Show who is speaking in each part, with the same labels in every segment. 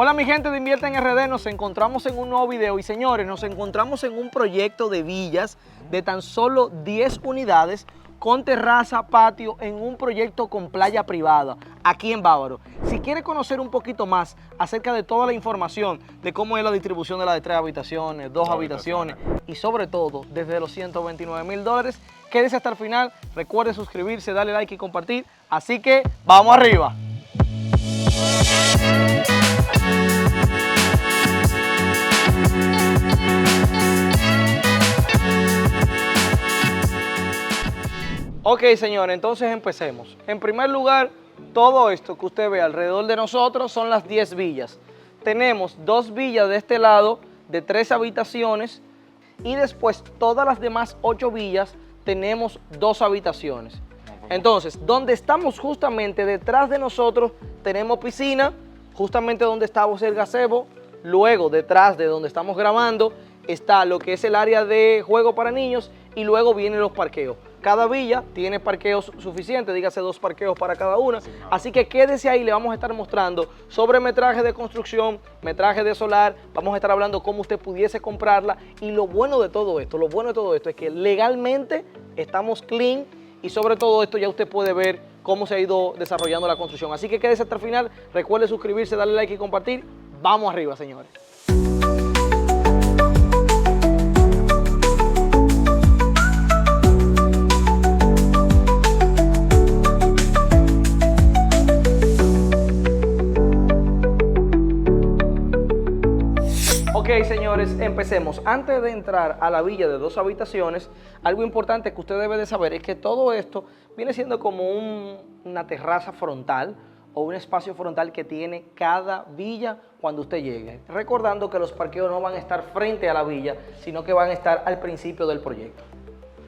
Speaker 1: Hola mi gente de Invierte en RD, nos encontramos en un nuevo video y señores, nos encontramos en un proyecto de villas de tan solo 10 unidades con terraza, patio, en un proyecto con playa privada, aquí en Bávaro. Si quiere conocer un poquito más acerca de toda la información, de cómo es la distribución de la de 3 habitaciones, 2 habitaciones y sobre todo desde los $129,000, quédese hasta el final, recuerde suscribirse, darle like y compartir, así que ¡vamos arriba! Ok, señores, entonces empecemos. En primer lugar, todo esto que usted ve alrededor de nosotros son las 10 villas. Tenemos 2 villas de este lado de 3 habitaciones y después todas las demás 8 villas tenemos 2 habitaciones. Entonces, donde estamos justamente detrás de nosotros tenemos piscina, justamente donde estamos el gazebo. Luego, detrás de donde estamos grabando, está lo que es el área de juego para niños y luego vienen los parqueos. Cada villa tiene parqueos suficientes, dígase 2 parqueos para cada una. Así que quédese ahí, le vamos a estar mostrando sobre metraje de construcción, metraje de solar, vamos a estar hablando cómo usted pudiese comprarla. Y lo bueno de todo esto, es que legalmente estamos clean y sobre todo esto ya usted puede ver cómo se ha ido desarrollando la construcción. Así que quédese hasta el final, recuerde suscribirse, darle like y compartir. Vamos arriba, señores. Ok, señores, empecemos. Antes de entrar a la villa de 2 habitaciones, algo importante que usted debe de saber es que todo esto viene siendo como una terraza frontal o un espacio frontal que tiene cada villa cuando usted llegue. Recordando que los parqueos no van a estar frente a la villa, sino que van a estar al principio del proyecto.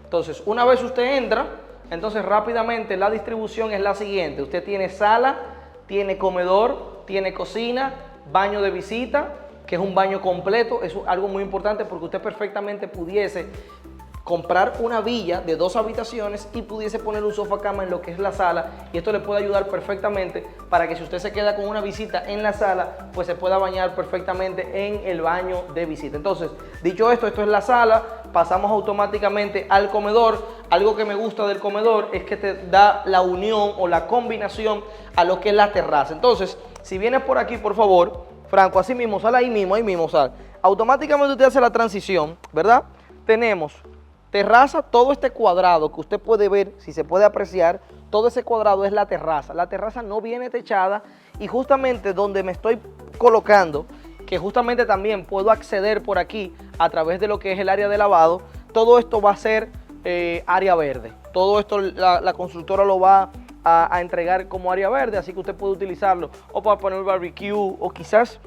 Speaker 1: Entonces, una vez usted entra, entonces rápidamente la distribución es la siguiente. Usted tiene sala, tiene comedor, tiene cocina, baño de visita, que es un baño completo. Es algo muy importante porque usted perfectamente pudiese comprar una villa de 2 habitaciones y pudiese poner un sofá cama en lo que es la sala, y esto le puede ayudar perfectamente para que si usted se queda con una visita en la sala, pues se pueda bañar perfectamente en el baño de visita. Entonces, dicho esto, esto es la sala, pasamos automáticamente al comedor. Algo que me gusta del comedor es que te da la unión o la combinación a lo que es la terraza. Entonces, si vienes por aquí, por favor, Franco, así mismo, sal ahí mismo, sal. Automáticamente usted hace la transición, ¿verdad? Tenemos terraza, todo este cuadrado que usted puede ver, si se puede apreciar, todo ese cuadrado es la terraza. La terraza no viene techada y justamente donde me estoy colocando, que justamente también puedo acceder por aquí a través de lo que es el área de lavado, todo esto va a ser área verde. Todo esto la constructora lo va a entregar como área verde, así que usted puede utilizarlo o para poner barbecue o quizás,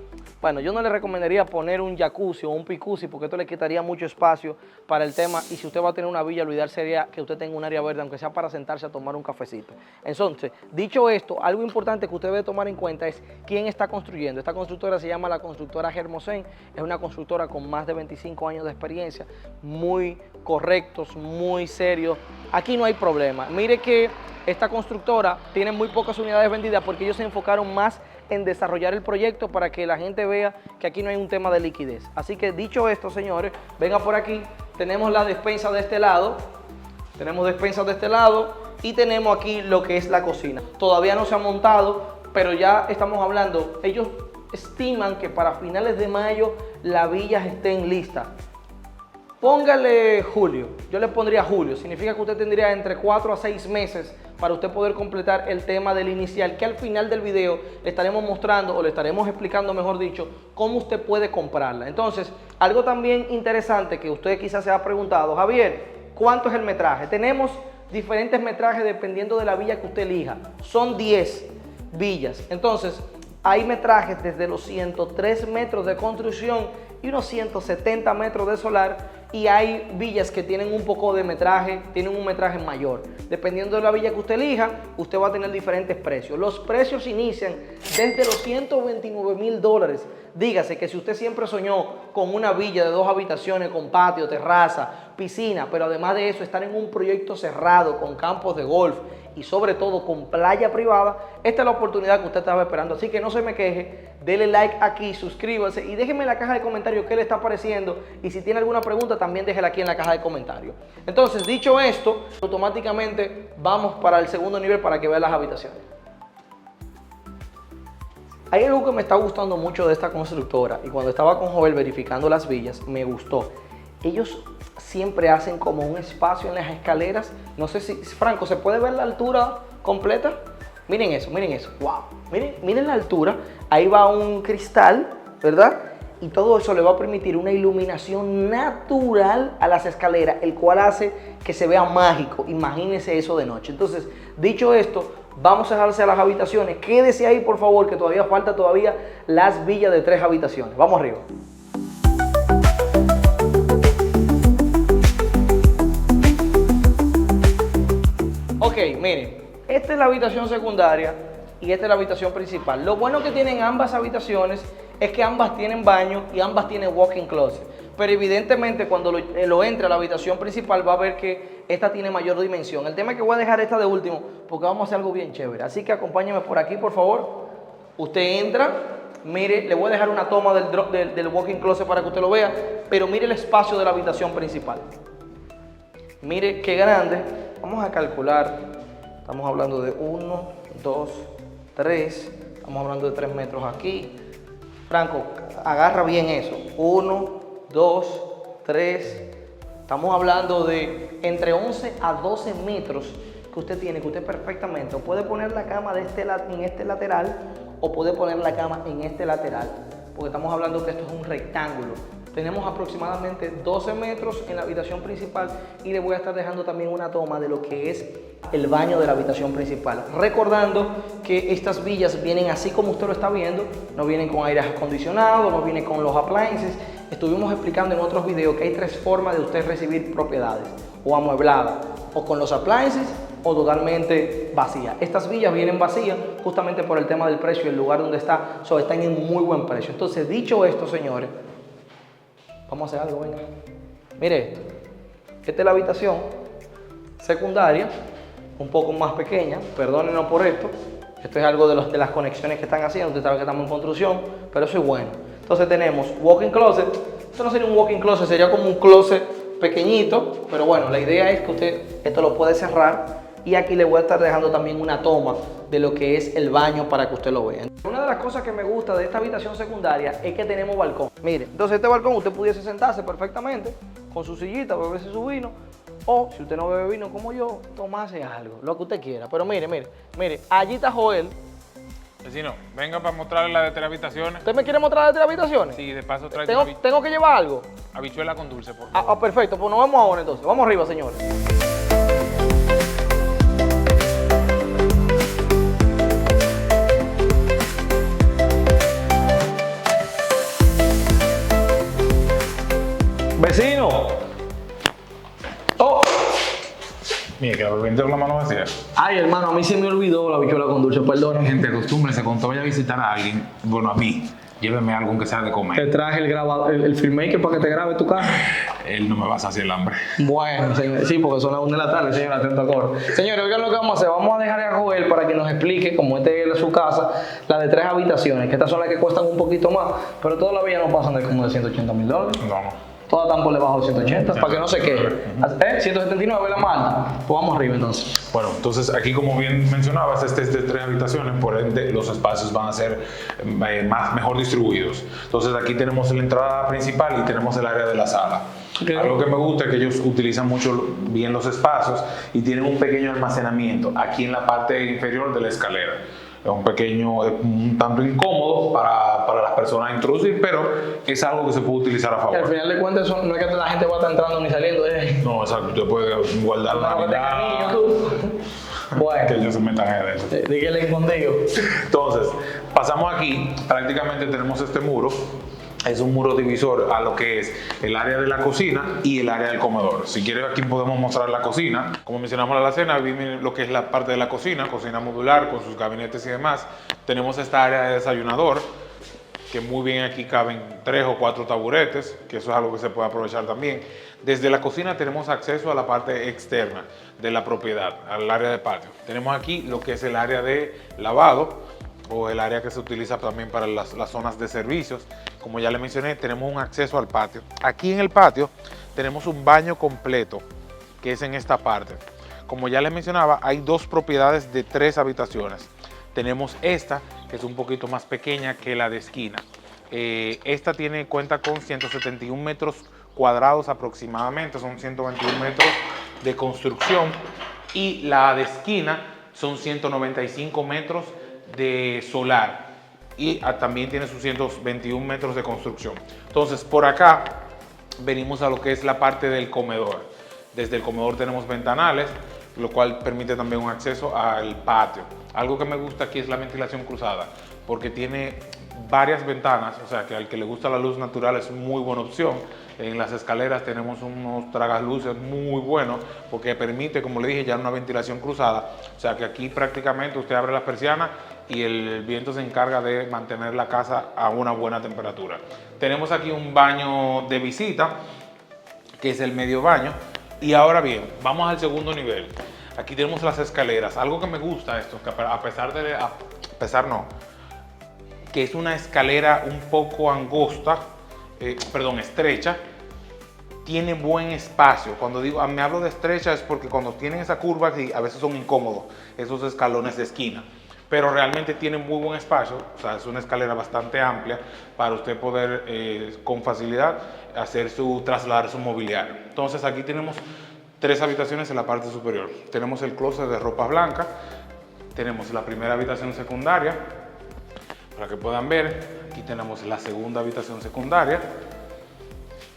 Speaker 1: bueno, yo no le recomendaría poner un jacuzzi o un picuzzi porque esto le quitaría mucho espacio para el tema, y si usted va a tener una villa, lo ideal sería que usted tenga un área verde, aunque sea para sentarse a tomar un cafecito. Entonces, dicho esto, algo importante que usted debe tomar en cuenta es quién está construyendo. Esta constructora se llama la constructora Germosen, es una constructora con más de 25 años de experiencia, muy correctos, muy serios. Aquí no hay problema. Mire que esta constructora tiene muy pocas unidades vendidas porque ellos se enfocaron más en desarrollar el proyecto para que la gente vea que aquí no hay un tema de liquidez. Así que dicho esto, señores, venga por aquí, tenemos la despensa de este lado, y tenemos aquí lo que es la cocina. Todavía no se ha montado, pero ya estamos hablando, ellos estiman que para finales de mayo las villas estén listas. Póngale julio, yo le pondría julio, significa que usted tendría entre 4 a 6 meses para usted poder completar el tema del inicial, que al final del video le estaremos mostrando o le estaremos explicando, mejor dicho, cómo usted puede comprarla. Entonces, algo también interesante que usted quizás se ha preguntado, Javier, ¿cuánto es el metraje? Tenemos diferentes metrajes dependiendo de la villa que usted elija, son 10 villas, entonces hay metrajes desde los 103 metros de construcción y unos 170 metros de solar, y hay villas que tienen un poco de metraje, tienen un metraje mayor. Dependiendo de la villa que usted elija, usted va a tener diferentes precios. Los precios inician desde los $129,000. Dígase que si usted siempre soñó con una villa de 2 habitaciones, con patio, terraza, piscina, pero además de eso estar en un proyecto cerrado con campos de golf y sobre todo con playa privada, esta es la oportunidad que usted estaba esperando. Así que no se me queje, dele like aquí, suscríbase y déjeme en la caja de comentarios qué le está pareciendo, y si tiene alguna pregunta también déjela aquí en la caja de comentarios. Entonces, dicho esto, automáticamente vamos para el segundo nivel para que vean las habitaciones. Hay algo que me está gustando mucho de esta constructora, y cuando estaba con Joel verificando las villas me gustó. Ellos siempre hacen como un espacio en las escaleras. No sé si, Franco, ¿se puede ver la altura completa? Miren eso, wow. Miren la altura, ahí va un cristal, ¿verdad? Y todo eso le va a permitir una iluminación natural a las escaleras, el cual hace que se vea mágico. Imagínense eso de noche. Entonces, dicho esto, vamos a dejarse a las habitaciones. Quédese ahí, por favor, que todavía falta las villas de 3 habitaciones. Vamos arriba. Ok, miren, esta es la habitación secundaria y esta es la habitación principal. Lo bueno que tienen ambas habitaciones es que ambas tienen baño y ambas tienen walk-in closet. Pero evidentemente cuando lo entre a la habitación principal va a ver que esta tiene mayor dimensión. El tema es que voy a dejar esta de último porque vamos a hacer algo bien chévere. Así que acompáñeme por aquí, por favor. Usted entra, mire, le voy a dejar una toma del walk-in closet para que usted lo vea, pero mire el espacio de la habitación principal. Mire qué grande. Vamos a calcular, estamos hablando de 1, 2, 3, estamos hablando de 3 metros aquí. Franco, agarra bien eso. 1, 2, 3, estamos hablando de entre 11 a 12 metros que usted tiene, que usted perfectamente o puede poner la cama en este lateral o puede poner la cama en este lateral, porque estamos hablando que esto es un rectángulo. Tenemos aproximadamente 12 metros en la habitación principal y le voy a estar dejando también una toma de lo que es el baño de la habitación principal. Recordando que estas villas vienen así como usted lo está viendo, no vienen con aire acondicionado, no vienen con los appliances. Estuvimos explicando en otros videos que hay 3 formas de usted recibir propiedades: o amueblada, o con los appliances, o totalmente vacía. Estas villas vienen vacías justamente por el tema del precio y el lugar donde están en muy buen precio. Entonces, dicho esto, señores, vamos a hacer algo, venga. Mire esto. Esta es la habitación secundaria, un poco más pequeña, perdónenos por esto. Esto es algo de las conexiones que están haciendo. Usted sabe que estamos en construcción, pero eso es bueno. Entonces tenemos walk-in closet. Esto no sería un walk-in closet, sería como un closet pequeñito, pero bueno, la idea es que usted esto lo puede cerrar, y aquí le voy a estar dejando también una toma de lo que es el baño para que usted lo vea. Una de las cosas que me gusta de esta habitación secundaria es que tenemos balcón. Mire, entonces este balcón usted pudiese sentarse perfectamente con su sillita, beberse su vino, o si usted no bebe vino como yo, tomarse algo, lo que usted quiera. Pero mire, allí está Joel.
Speaker 2: Vecino, venga para mostrarle la de 3 habitaciones.
Speaker 1: ¿Usted me quiere mostrar de 3 habitaciones?
Speaker 2: Sí, de paso trae
Speaker 1: ¿Tengo que llevar algo?
Speaker 2: habichuela con dulce, por favor.
Speaker 1: Perfecto, pues nos vemos ahora entonces. Vamos arriba, señores. Vecino. Oh.
Speaker 2: Mire, que lo con la mano vacía.
Speaker 1: Ay, hermano, a mí se me olvidó la habichuela con dulce, perdón.
Speaker 2: Gente, acostúmbrese cuando vaya a visitar a alguien, bueno, a mí, lléveme algo que sea de
Speaker 1: Te
Speaker 2: comer.
Speaker 1: traje el filmmaker para que te grabe tu casa.
Speaker 2: Él no me va a saciar el hambre.
Speaker 1: Bueno, señor, sí, porque son las 1 de la tarde, señor, atento a coro. Señores, oigan lo que vamos a hacer. Vamos a dejar a Joel para que nos explique, como este es su casa, la de 3 habitaciones, que estas son las que cuestan un poquito más, pero todas las villas no pasan de como de $180,000.
Speaker 2: No.
Speaker 1: Todas están por debajo de 180, para que no se queje. 179 la malta. Pues vamos arriba entonces.
Speaker 2: Bueno, entonces aquí, como bien mencionabas, este es de 3 habitaciones, por ende los espacios van a ser mejor distribuidos. Entonces aquí tenemos la entrada principal y tenemos el área de la sala. Okay. Algo que me gusta es que ellos utilizan mucho bien los espacios y tienen un pequeño almacenamiento aquí en la parte inferior de la escalera. Es un tanto incómodo para las personas introducir, pero es algo que se puede utilizar a favor.
Speaker 1: Y al final de cuentas, no es que la gente va a estar entrando ni saliendo de ahí.
Speaker 2: No, exacto. Usted puede guardar la Navidad. Bueno, que ellos se metan ahí adentro.
Speaker 1: Dígale escondido.
Speaker 2: Entonces, pasamos aquí. Prácticamente tenemos este muro. Es un muro divisor a lo que es el área de la cocina y el área del comedor. Si quieres, aquí podemos mostrar la cocina. Como mencionamos en la cena, viene lo que es la parte de la cocina modular con sus gabinetes y demás. Tenemos esta área de desayunador, que muy bien aquí caben 3 o 4 taburetes, que eso es algo que se puede aprovechar también. Desde la cocina tenemos acceso a la parte externa de la propiedad, al área de patio. Tenemos aquí lo que es el área de lavado, o el área que se utiliza también para las zonas de servicios. Como ya le mencioné, tenemos un acceso al patio. Aquí en el patio tenemos un baño completo, que es en esta parte. Como ya les mencionaba, hay 2 propiedades de 3 habitaciones. Tenemos esta, que es un poquito más pequeña que la de esquina. Esta cuenta con 171 metros cuadrados aproximadamente, son 121 metros de construcción, y la de esquina son 195 metros de solar, y también tiene sus 121 metros de construcción. Entonces, por acá venimos a lo que es la parte del comedor. Desde el comedor tenemos ventanales, lo cual permite también un acceso al patio. Algo que me gusta aquí es la ventilación cruzada, porque tiene varias ventanas, o sea que al que le gusta la luz natural es muy buena opción. En las escaleras tenemos unos tragasluces muy buenos, porque permite, como le dije, ya una ventilación cruzada. O sea que aquí prácticamente usted abre las persianas y el viento se encarga de mantener la casa a una buena temperatura. Tenemos aquí un baño de visita, que es el medio baño. Y ahora bien, vamos al segundo nivel. Aquí tenemos las escaleras. Algo que me gusta esto, que que es una escalera un poco angosta, estrecha, tiene buen espacio. Cuando me hablo de estrecha es porque cuando tienen esa curva, a veces son incómodos esos escalones de esquina. Pero realmente tiene muy buen espacio, o sea, es una escalera bastante amplia para usted poder con facilidad trasladar su mobiliario. Entonces aquí tenemos 3 habitaciones en la parte superior. Tenemos el closet de ropa blanca, tenemos la primera habitación secundaria, para que puedan ver. Aquí tenemos la segunda habitación secundaria,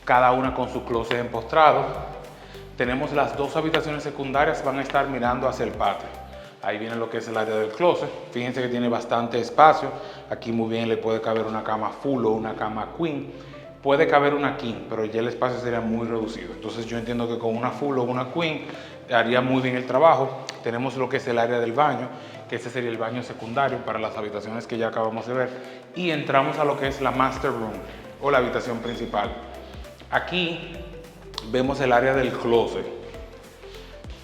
Speaker 2: cada una con su closet empostrado. Tenemos las 2 habitaciones secundarias, van a estar mirando hacia el patio. Ahí viene lo que es el área del closet. Fíjense que tiene bastante espacio. Aquí muy bien le puede caber una cama full o una cama queen. Puede caber una king, pero ya el espacio sería muy reducido. Entonces yo entiendo que con una full o una queen haría muy bien el trabajo. Tenemos lo que es el área del baño, que ese sería el baño secundario para las habitaciones que ya acabamos de ver. Y entramos a lo que es la master room o la habitación principal. Aquí vemos el área del closet.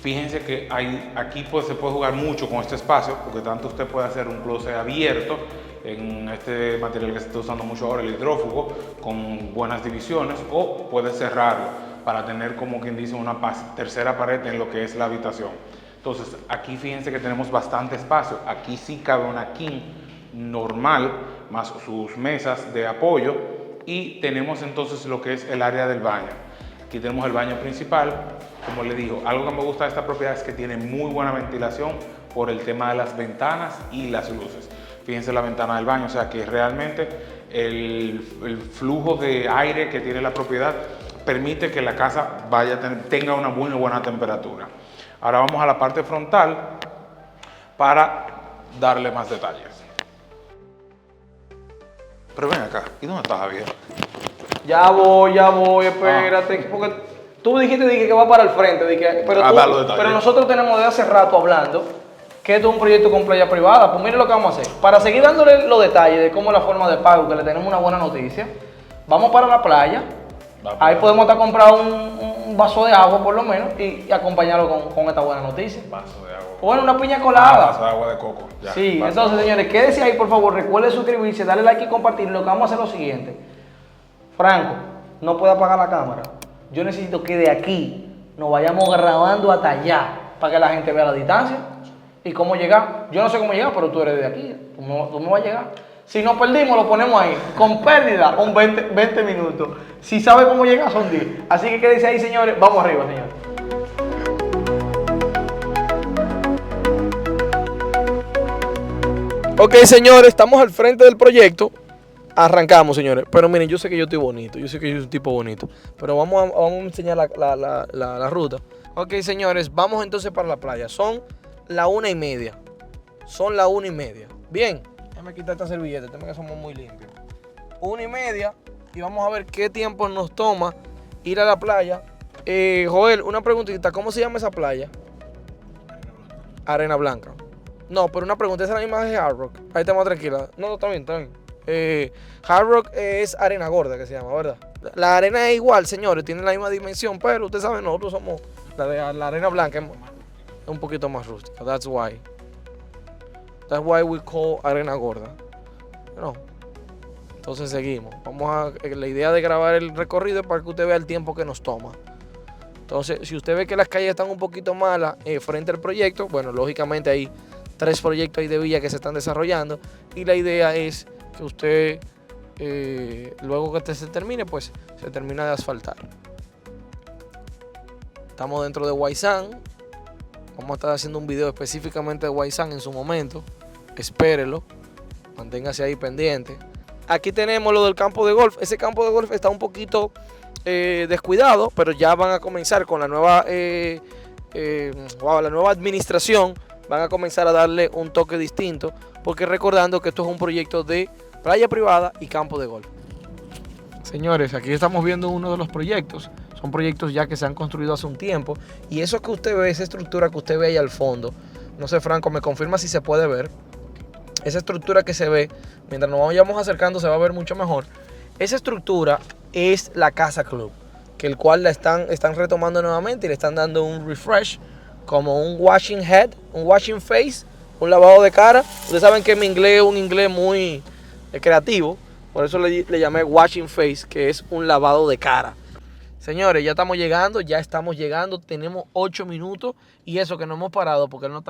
Speaker 2: Fíjense que aquí pues se puede jugar mucho con este espacio, porque tanto usted puede hacer un closet abierto en este material que se está usando mucho ahora, el hidrófugo, con buenas divisiones, o puede cerrarlo para tener, como quien dice, una tercera pared en lo que es la habitación. Entonces aquí fíjense que tenemos bastante espacio. Aquí sí cabe una king normal, más sus mesas de apoyo, y tenemos entonces lo que es el área del baño. Aquí tenemos el baño principal. Como le digo, algo que me gusta de esta propiedad es que tiene muy buena ventilación por el tema de las ventanas y las luces. Fíjense la ventana del baño, o sea que realmente el flujo de aire que tiene la propiedad permite que la casa tenga una muy buena temperatura. Ahora vamos a la parte frontal para darle más detalles. Pero ven acá, ¿y dónde está Javier?
Speaker 1: Ya voy, espérate, porque tú dijiste que va para el frente, pero nosotros tenemos desde hace rato hablando que esto es un proyecto con playa privada. Pues mire lo que vamos a hacer. Para seguir dándole los detalles de cómo es la forma de pago, que le tenemos una buena noticia, vamos para la playa. Ahí podemos estar comprando un vaso de agua por lo menos y acompañarlo con esta buena noticia.
Speaker 2: Vaso de agua.
Speaker 1: Bueno, una piña colada.
Speaker 2: Vaso de agua de coco. Ya,
Speaker 1: sí, entonces señores, quédese ahí por favor, recuerde suscribirse, darle like y compartir. Lo que vamos a hacer es lo siguiente. Franco, no puede apagar la cámara. Yo necesito que de aquí nos vayamos grabando hasta allá para que la gente vea la distancia y cómo llegar. Yo no sé cómo llegar, pero tú eres de aquí, tú me vas a llegar. Si nos perdimos, lo ponemos ahí, con pérdida, un 20 minutos. Si sabe cómo llegar, son 10. Así que quédense ahí, señores. Vamos arriba, señores. Ok, señores, estamos al frente del proyecto. Arrancamos, señores. Pero miren, yo sé que yo estoy bonito. Yo sé que yo soy un tipo bonito. Pero vamos a enseñar la ruta. Ok, señores, vamos entonces para la playa. Son las 1:30. Son las 1:30. Bien. Déjame quitar esta servilleta. Déjame que somos muy limpios. 1:30. Y vamos a ver qué tiempo nos toma ir a la playa. Joel, una preguntita. ¿Cómo se llama esa playa? Arena Blanca. No, pero una pregunta. ¿Esa es la misma de Hard Rock? Ahí estamos tranquila. No, está bien, está bien. Hard Rock es arena gorda que se llama, ¿verdad? La arena es igual, señores, tiene la misma dimensión, pero ustedes saben, nosotros somos, la arena blanca es un poquito más rústica. That's why we call arena gorda. No. Entonces seguimos. La idea de grabar el recorrido es para que usted vea el tiempo que nos toma. Entonces, si usted ve que las calles están un poquito malas frente al proyecto, bueno, lógicamente hay 3 proyectos ahí de villa que se están desarrollando y la idea es que usted, luego que se termine, pues se termina de asfaltar. Estamos dentro de Guaysán. Vamos a estar haciendo un video específicamente de Guaysán en su momento. Espérelo. Manténgase ahí pendiente. Aquí tenemos lo del campo de golf. Ese campo de golf está un poquito descuidado, pero ya van a comenzar con la nueva administración. Van a comenzar a darle un toque distinto, porque recordando que esto es un proyecto de playa privada y campo de golf. Señores, aquí estamos viendo uno de los proyectos. Son proyectos ya que se han construido hace un tiempo. Y eso que usted ve, esa estructura que usted ve ahí al fondo, no sé, Franco, me confirma si se puede ver. Esa estructura que se ve, mientras nos vayamos acercando se va a ver mucho mejor. Esa estructura es la Casa Club, que el cual la están retomando nuevamente y le están dando un refresh, como un washing head, un washing face, un lavado de cara. Ustedes saben que mi inglés es un inglés muy creativo, por eso le llamé washing face, que es un lavado de cara. Señores, ya estamos llegando, tenemos 8 minutos y eso que no hemos parado porque él nos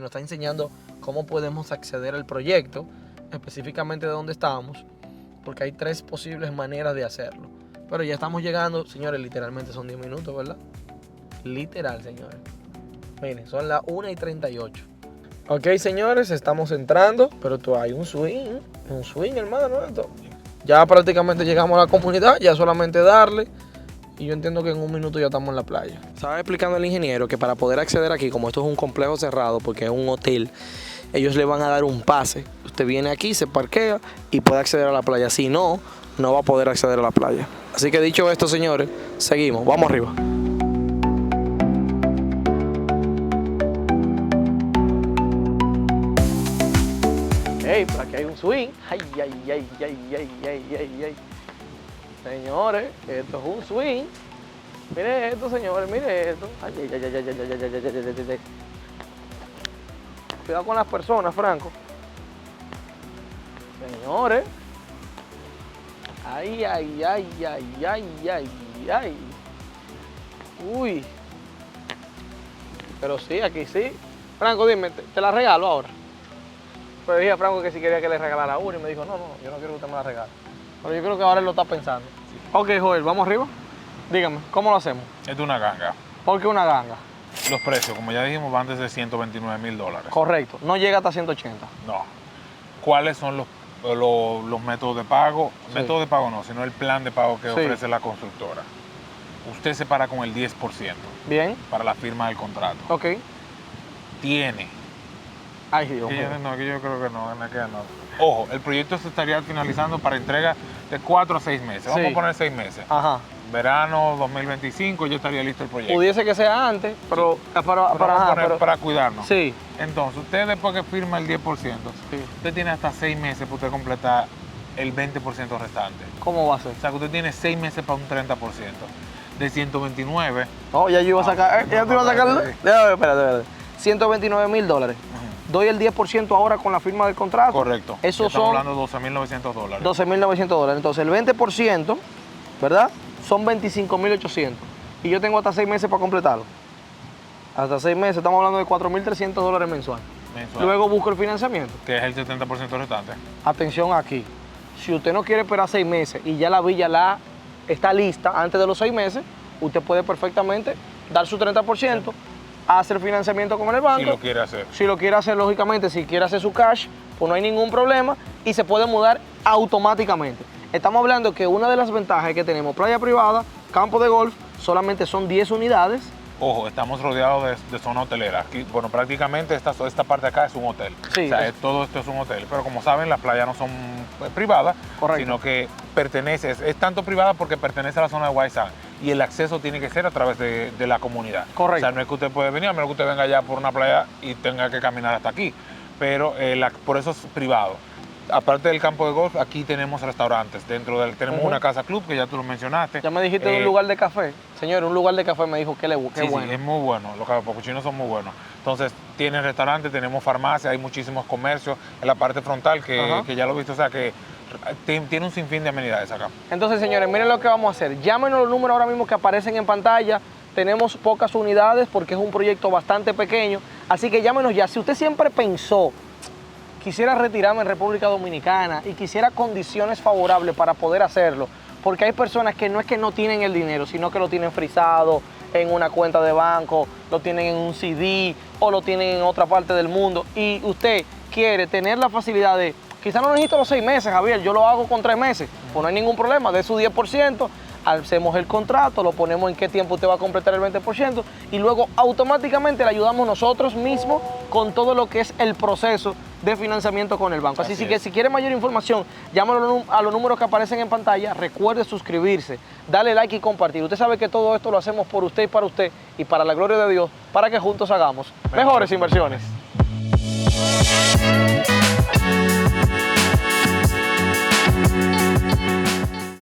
Speaker 1: está enseñando cómo podemos acceder al proyecto, específicamente de dónde estamos, porque hay 3 posibles maneras de hacerlo. Pero ya estamos llegando, señores, literalmente son 10 minutos, ¿verdad? Literal, señores. Miren, son las 1:38. Ok, señores, estamos entrando, pero hay un swing, hermano. Ya prácticamente llegamos a la comunidad, ya solamente darle. Y yo entiendo que en 1 minuto ya estamos en la playa. Estaba explicando el ingeniero que para poder acceder aquí, como esto es un complejo cerrado, porque es un hotel, ellos le van a dar un pase. Usted viene aquí, se parquea y puede acceder a la playa. Si no, no va a poder acceder a la playa. Así que dicho esto, señores, seguimos. Vamos arriba. Hey, por aquí hay un swing. Ay. Señores, esto es un swing. Mire esto, señores, mire esto. Ay. Cuidado con las personas, Franco. Señores. Ay. Uy. Pero sí, aquí sí. Franco, dime, ¿te la regalo ahora? Pero dije a Franco que si quería que le regalara una y me dijo, no, yo no quiero que usted me la regale. Pero yo creo que ahora él lo está pensando. Sí. Ok, Joel, ¿vamos arriba? Dígame, ¿cómo lo hacemos?
Speaker 2: Es una ganga.
Speaker 1: ¿Por qué una ganga?
Speaker 2: Los precios, como ya dijimos, van desde $129,000.
Speaker 1: Correcto, no llega hasta 180.
Speaker 2: No. ¿Cuáles son los métodos de pago? Sí. Métodos de pago no, sino el plan de pago que ofrece la constructora. Usted se para con el 10%. Bien. Para la firma del contrato.
Speaker 1: Ok.
Speaker 2: Tiene.
Speaker 1: Ay, Dios mío.
Speaker 2: Que yo creo que no. Ojo, el proyecto se estaría finalizando para entrega de 4 a 6 meses. Vamos a poner 6 meses. Ajá. Verano 2025 ya estaría listo el proyecto.
Speaker 1: Pudiese que sea antes, pero
Speaker 2: sí. para cuidarnos.
Speaker 1: Sí.
Speaker 2: Entonces, usted después que firma el 10%, usted tiene hasta 6 meses para usted completar el 20% restante.
Speaker 1: ¿Cómo va a ser?
Speaker 2: O sea, que usted tiene 6 meses para un 30%. De 129.
Speaker 1: No, ya yo iba a sacar. Ya te iba a sacar. Espérate. $129,000. Doy el 10% ahora con la firma del contrato.
Speaker 2: Correcto.
Speaker 1: Eso
Speaker 2: estamos hablando de $12,900.
Speaker 1: $12,900. Entonces el 20%, ¿verdad? Son $25,800. Y yo tengo hasta 6 meses para completarlo. Hasta 6 meses, estamos hablando de $4,300 mensual. Luego busco el financiamiento.
Speaker 2: Que es el 70% restante.
Speaker 1: Atención aquí. Si usted no quiere esperar 6 meses y ya la villa está lista antes de los 6 meses, usted puede perfectamente dar su 30%. Sí. Hacer financiamiento con el banco.
Speaker 2: Si lo quiere hacer.
Speaker 1: Si lo quiere hacer, lógicamente, si quiere hacer su cash, pues no hay ningún problema y se puede mudar automáticamente. Estamos hablando que una de las ventajas es que tenemos playa privada, campo de golf, solamente son 10 unidades.
Speaker 2: Ojo, estamos rodeados de zona hotelera. Aquí, bueno, prácticamente esta parte de acá es un hotel. Sí, o sea, todo esto es un hotel. Pero como saben, las playas no son privadas, sino que es tanto privada porque pertenece a la zona de Guaysán. Y el acceso tiene que ser a través de la comunidad. Correcto. O sea, no es que usted puede venir, a menos que usted venga allá por una playa y tenga que caminar hasta aquí. Pero por eso es privado. aparte del campo de golf, aquí tenemos restaurantes. Tenemos una casa club, que ya tú lo mencionaste.
Speaker 1: Ya me dijiste de un lugar de café. Señor, un lugar de café me dijo que bueno.
Speaker 2: Sí, es muy bueno. Los capuchinos son muy buenos. Entonces, tiene restaurantes, tenemos farmacia, hay muchísimos comercios en la parte frontal que ya lo he visto. O sea, que tiene un sinfín de amenidades acá.
Speaker 1: Entonces, señores, miren lo que vamos a hacer. Llámenos los números ahora mismo que aparecen en pantalla. Tenemos pocas unidades porque es un proyecto bastante pequeño. Así que llámenos ya. Si usted siempre pensó, quisiera retirarme en República Dominicana y quisiera condiciones favorables para poder hacerlo, porque hay personas que no es que no tienen el dinero, sino que lo tienen frisado en una cuenta de banco, lo tienen en un CD o lo tienen en otra parte del mundo, y usted quiere tener la facilidad de, quizás no necesito los 6 meses, Javier, yo lo hago con 3 meses, pues no hay ningún problema, de su 10%, hacemos el contrato, lo ponemos en qué tiempo usted va a completar el 20% y luego automáticamente le ayudamos nosotros mismos con todo lo que es el proceso de financiamiento con el banco. Así que si quiere mayor información, llámalo a los números que aparecen en pantalla, recuerde suscribirse, darle like y compartir. Usted sabe que todo esto lo hacemos por usted y para la gloria de Dios, para que juntos hagamos mejores inversiones.